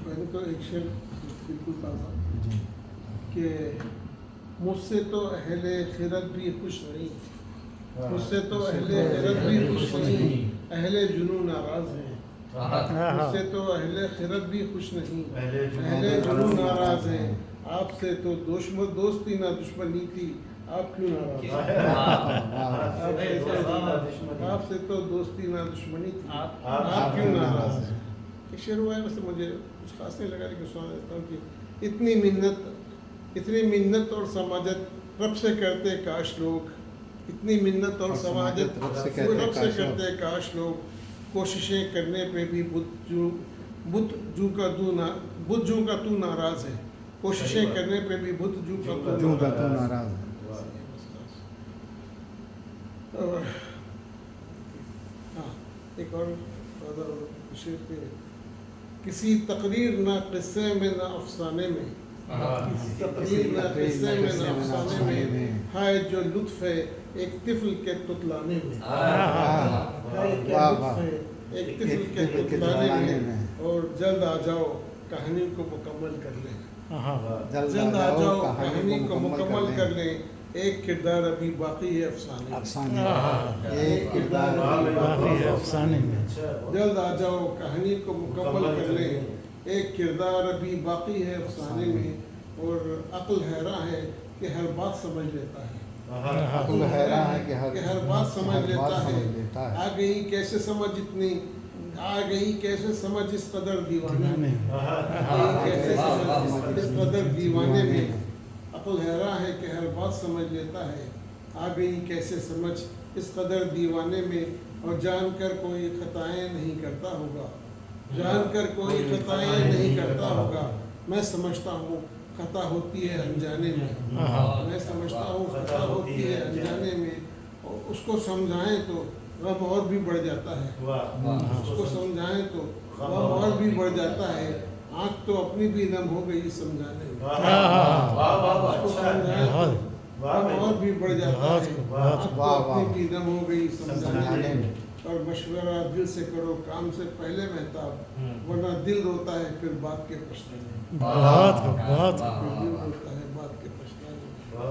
پہلے تو ایک شعر بالکل تازہ کہ مجھ سے تو اہل خیرت بھی خوش نہیں، مجھ سے تو اہل خیرت بھی خوش نہیں، اہل جنون ناراض ہیں، مجھ سے تو اہل خیرت بھی خوش نہیں، اہل جنون ناراض ہیں، آپ سے تو دوستی نہ دشمنی تھی، آپ کیوں ناراض ہیں؟ آپ سے تو دوستی نہ دشمنی تھی، آپ کیوں ناراض ہیں؟ ایک شعر ہوا ہے، ویسے مجھے کچھ خاص نہیں لگا لیکن سنا دیتا ہوں کہ اتنی منت اور سماجت رب سے کرتے کاش لوگ، اتنی منت اور سماجت رب سے کرتے کاش لوگ، کوششیں کرنے پہ بھی بت جو کا تو ناراض ہے، کوششیں کرنے پہ بھی بت جو کا تو ناراض ہے۔ ہاں ایک اور شعر پہ کسی تقریر نہ قصے میں نہ افسانے میں، کسی تقریر نہ قصے میں نہ افسانے میں، ہائے جو لطف ہے ایک طفل کے تتلانے میں، ہائے کیا لطف ہے ایک طفل کے تتلانے میں، اور جلد آ جاؤ کہانی کو مکمل کر لیں، جلد آ جاؤ کہانی کو مکمل کر لیں، ایک کردار ابھی باقی ہے افسانے میں، ایک کردار ابھی باقی ہے افسانے میں، جلد آ جاؤ کہانی کو مکمل کر لیں، ایک کردار ابھی باقی ہے افسانے میں، اور عقل حیراں ہے کہ ہر بات سمجھ لیتا ہے، عقل حیراں ہے کہ ہر بات سمجھ لیتا ہے، آ گئی کیسے سمجھ اس قدر دیوانے میں، اس قدر دیوانے میں، عقل حیراں ہے کہ ہر بات سمجھ لیتا ہے، آ گئی کیسے سمجھ اس قدر دیوانے میں، اور جان کر کوئی خطائیں نہیں کرتا ہوگا، جان کر کوئی خطائیں نہیں کرتا ہوگا، میں سمجھتا ہوں خطا ہوتی ہے انجانے میں، میں سمجھتا ہوں خطا ہوتی ہے انجانے میں، اور اس کو سمجھائیں تو غم اور بھی بڑھ جاتا ہے، اس کو سمجھائیں تو غم اور بھی بڑھ جاتا ہے، آنکھ تو اپنی بھی نم ہو گئی سمجھانے میں، اس کو سمجھائیں تو غم اور بھی بڑھ جاتا ہے، آنکھ تو اپنی بھی نم ہو گئی سمجھانے میں، اور مشورہ دل سے کرو کام سے پہلے مہتاب، ورنہ دل روتا ہے پھر بات کے پچھتانے میں، دل روتا ہے بات کے پچھتانے میں۔